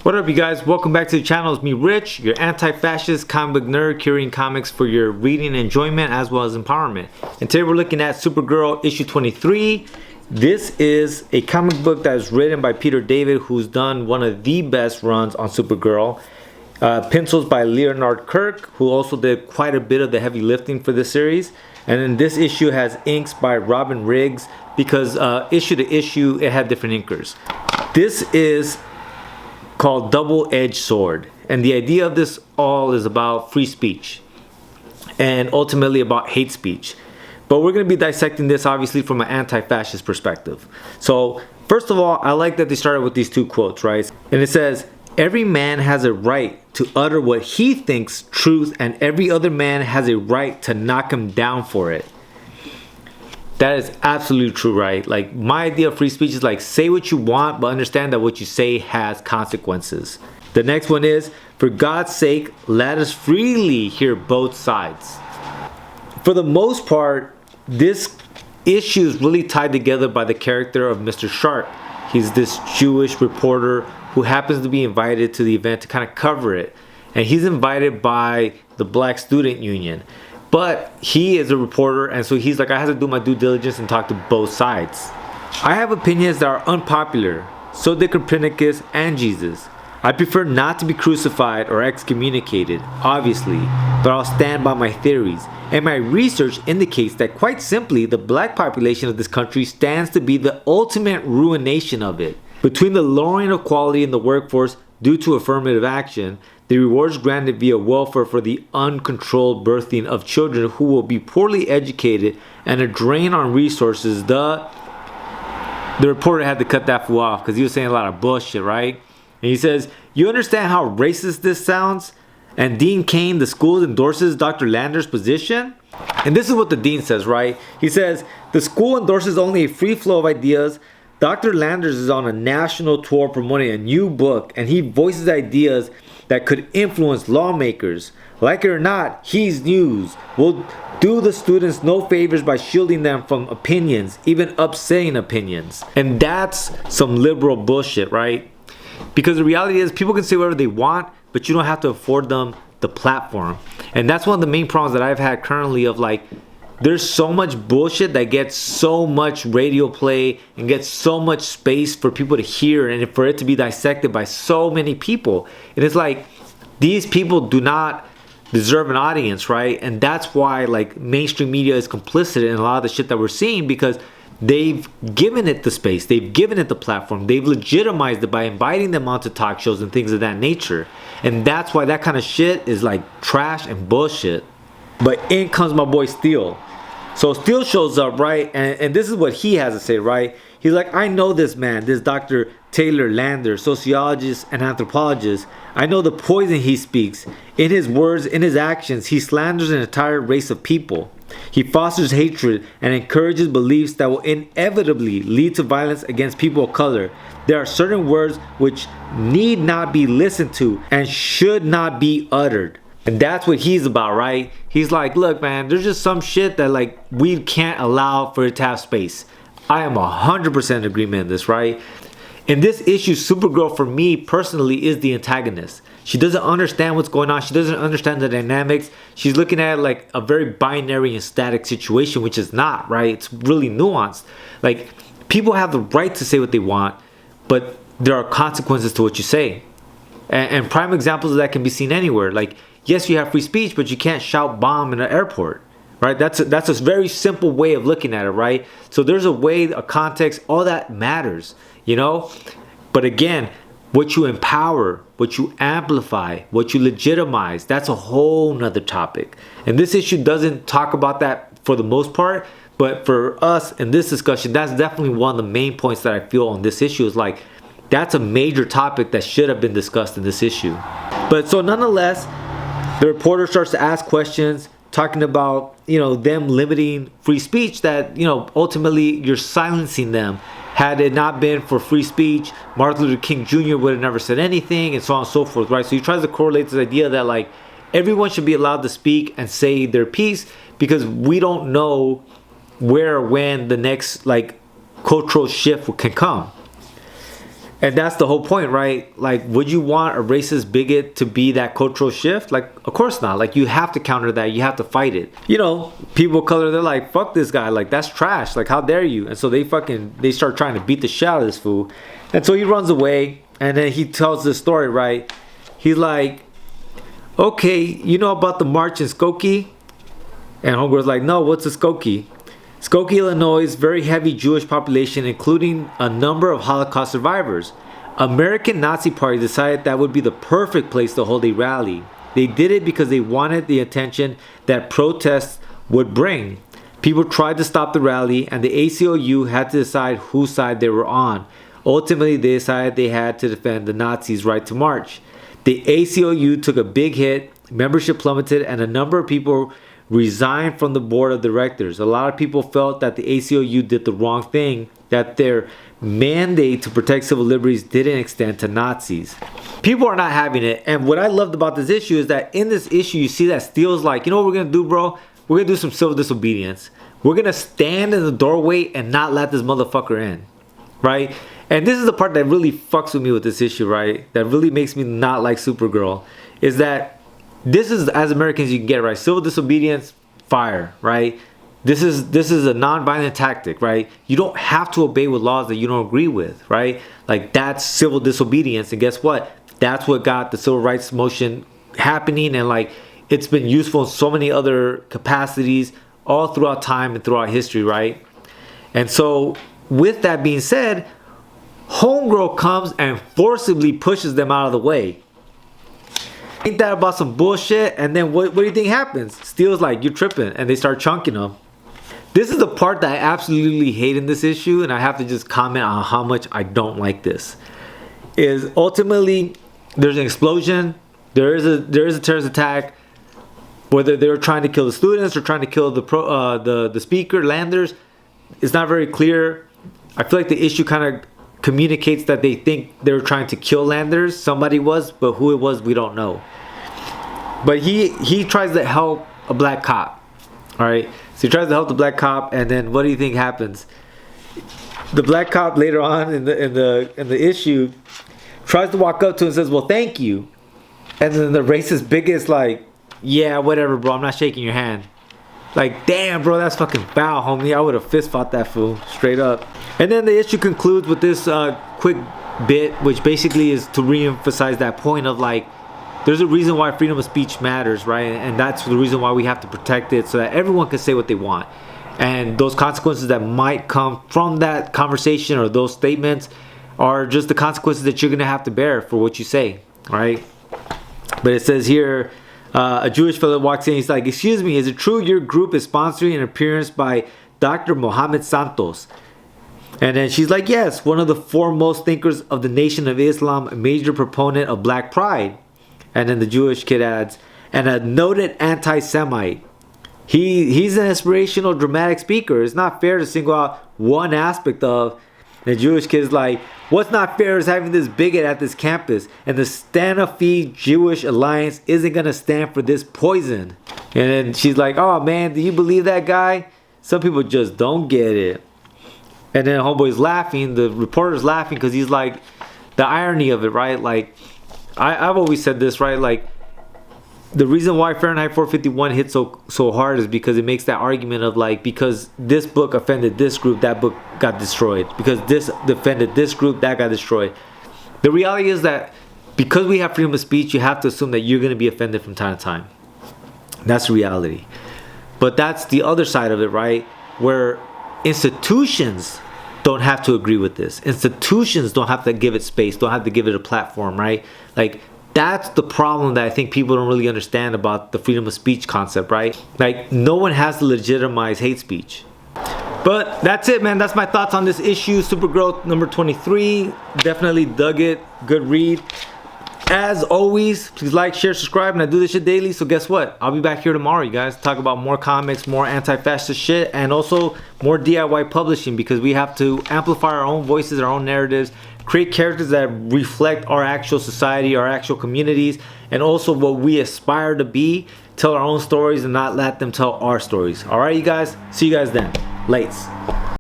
What up, you guys? Welcome back to the channel. It's me, Rich, your anti-fascist comic book nerd, curating comics for your reading enjoyment as well as empowerment. And today we're looking at Supergirl issue 23. This is a comic book that is written by Peter David, who's done one of the best runs on Supergirl. Pencils by Leonard Kirk, who also did quite a bit of the heavy lifting for this series. And then this issue has inks by Robin Riggs, because issue to issue it had different inkers. This is called Double-Edged Sword, and the idea of this all is about free speech and ultimately about hate speech. But we're going to be dissecting this obviously from an anti-fascist perspective. So first of all, I like that they started with these two quotes, right? And it says, "Every man has a right to utter what he thinks truth, and every other man has a right to knock him down for it." That is absolutely true, right? Like, my idea of free speech is like, say what you want, but understand that what you say has consequences. The next one is, "For God's sake, let us freely hear both sides." For the most part, this issue is really tied together by the character of Mr. Sharp. He's this Jewish reporter who happens to be invited to the event to kind of cover it. And he's invited by the Black Student Union. But he is a reporter, and so he's like, I have to do my due diligence and talk to both sides. "I have opinions that are unpopular. So did Copernicus and Jesus. I prefer not to be crucified or excommunicated, obviously, but I'll stand by my theories. And my research indicates that quite simply, the black population of this country stands to be the ultimate ruination of it. Between the lowering of quality in the workforce due to affirmative action, the rewards granted via welfare for the uncontrolled birthing of children who will be poorly educated, and a drain on resources, the reporter had to cut that fool off because he was saying a lot of bullshit, right? And he says, "You understand how racist this sounds? And Dean Cain, the school endorses Dr. Lander's position?" And this is what the dean says, right? He says, "The school endorses only a free flow of ideas. Dr. Landers is on a national tour promoting a new book, and he voices ideas that could influence lawmakers. Like it or not, he's news. We'll do the students no favors by shielding them from opinions, even upsetting opinions." And that's some liberal bullshit, right? Because the reality is, people can say whatever they want, but you don't have to afford them the platform. And that's one of the main problems that I've had currently of like, there's so much bullshit that gets so much radio play and gets so much space for people to hear and for it to be dissected by so many people. And it's like, these people do not deserve an audience, right? And that's why like mainstream media is complicit in a lot of the shit that we're seeing, because they've given it the space, they've given it the platform, they've legitimized it by inviting them onto talk shows and things of that nature. And that's why that kind of shit is like trash and bullshit. But in comes my boy Steele. So Steele shows up, right? And this is what he has to say, right? He's like, "I know this man, this Dr. Taylor Lander, sociologist and anthropologist. I know the poison he speaks. In his words, in his actions, he slanders an entire race of people. He fosters hatred and encourages beliefs that will inevitably lead to violence against people of color. There are certain words which need not be listened to and should not be uttered." And that's what he's about, right? He's like, look, man, there's just some shit that like we can't allow for it to have space. I am 100% in agreement in this, right? In this issue, Supergirl for me personally is the antagonist. She doesn't understand what's going on. She doesn't understand the dynamics. She's looking at like a very binary and static situation, which is not, right? It's really nuanced. Like, people have the right to say what they want, but there are consequences to what you say. And prime examples of that can be seen anywhere. Like, yes, you have free speech, but you can't shout bomb in an airport, right? That's a very simple way of looking at it, right? So there's a way, a context, all that matters, you know? But again, what you empower, what you amplify, what you legitimize, that's a whole nother topic. And this issue doesn't talk about that for the most part, but for us in this discussion, that's definitely one of the main points that I feel on this issue is like, that's a major topic that should have been discussed in this issue. But so nonetheless, the reporter starts to ask questions, talking about, you know, them limiting free speech, that, you know, ultimately you're silencing them. Had it not been for free speech, Martin Luther King Jr. would have never said anything, and so on and so forth, right? So he tries to correlate this idea that like everyone should be allowed to speak and say their piece, because we don't know where or when the next like cultural shift can come. And that's the whole point, right? Like, would you want a racist bigot to be that cultural shift? Like, of course not. Like, you have to counter that. You have to fight it. You know, people of color, they're like, fuck this guy. Like, that's trash. Like, how dare you? And so they start trying to beat the shit out of this fool. And so he runs away. And then he tells this story, right? He's like, okay, you know about the march in Skokie? And homegirl's like, no, what's a Skokie? Skokie, Illinois, very heavy Jewish population, including a number of Holocaust survivors. American Nazi Party decided that would be the perfect place to hold a rally. They did it because they wanted the attention that protests would bring. People tried to stop the rally, and the ACLU had to decide whose side they were on. Ultimately, they decided they had to defend the Nazis' right to march. The ACLU took a big hit, membership plummeted, and a number of people resigned from the board of directors. A lot of people felt that the ACLU did the wrong thing, that their mandate to protect civil liberties didn't extend to Nazis. People are not having it. And what I loved about this issue is that in this issue, you see that Steele's like, you know what we're going to do, bro? We're going to do some civil disobedience. We're going to stand in the doorway and not let this motherfucker in, right? And this is the part that really fucks with me with this issue, right? That really makes me not like Supergirl, is that this is, as Americans, you can get, right? Civil disobedience, fire, right? This is a non-violent tactic, right? You don't have to obey with laws that you don't agree with, right? Like, that's civil disobedience. And guess what? That's what got the civil rights motion happening. And like, it's been useful in so many other capacities all throughout time and throughout history, right? And so with that being said, homegirl comes and forcibly pushes them out of the way. Ain't that about some bullshit? And then what do you think happens? Steele's like, you're tripping, and they start chunking them. This is the part that I absolutely hate in this issue, and I have to just comment on how much I don't like this. Is ultimately there's an explosion, there is a terrorist attack, whether they're trying to kill the students or trying to kill the speaker, Landers, it's not very clear. I feel like the issue kind of communicates that they think they were trying to kill Landers. Somebody was, but who it was, we don't know. But he tries to help a black cop. All right, so he tries to help the black cop, and then what do you think happens? The black cop later on in the issue tries to walk up to him and says, "Well, thank you," and then the racist bigot's like, "Yeah, whatever, bro. I'm not shaking your hand." Like, damn, bro, that's fucking foul, homie. I would have fist fought that fool, straight up. And then the issue concludes with this quick bit, which basically is to re-emphasize that point of like, there's a reason why freedom of speech matters, right? And that's the reason why we have to protect it, so that everyone can say what they want. And those consequences that might come from that conversation or those statements are just the consequences that you're going to have to bear for what you say, right? But it says here, a Jewish fellow walks in, he's like, "Excuse me, is it true your group is sponsoring an appearance by Dr. Mohammed Santos?" And then she's like, "Yes, one of the foremost thinkers of the Nation of Islam, a major proponent of black pride." And then the Jewish kid adds, "and a noted anti-Semite. He's an inspirational, dramatic speaker. It's not fair to single out one aspect of." The Jewish kid is like, "What's not fair is having this bigot at this campus, and the Stanofi Jewish Alliance isn't going to stand for this poison." And then she's like, "Oh man, do you believe that guy? Some people just don't get it." And then homeboy's laughing, the reporter's laughing, because he's like, the irony of it, right? Like, I've always said this, right? Like, the reason why Fahrenheit 451 hit so hard is because it makes that argument of like, because this book offended this group, that book got destroyed. Because this defended this group, that got destroyed. The reality is that because we have freedom of speech, you have to assume that you're going to be offended from time to time. That's reality. But that's the other side of it, right? Where institutions don't have to agree with this. Institutions don't have to give it space, don't have to give it a platform, right? Like, that's the problem that I think people don't really understand about the freedom of speech concept, right? Like, no one has to legitimize hate speech. But that's it, man. That's my thoughts on this issue. Supergirl number 23. Definitely dug it. Good read. As always, please like, share, subscribe, and I do this shit daily. So guess what? I'll be back here tomorrow, you guys. Talk about more comics, more anti-fascist shit, and also more DIY publishing, because we have to amplify our own voices, our own narratives, create characters that reflect our actual society, our actual communities, and also what we aspire to be. Tell our own stories and not let them tell our stories. All right, you guys? See you guys then. Lates.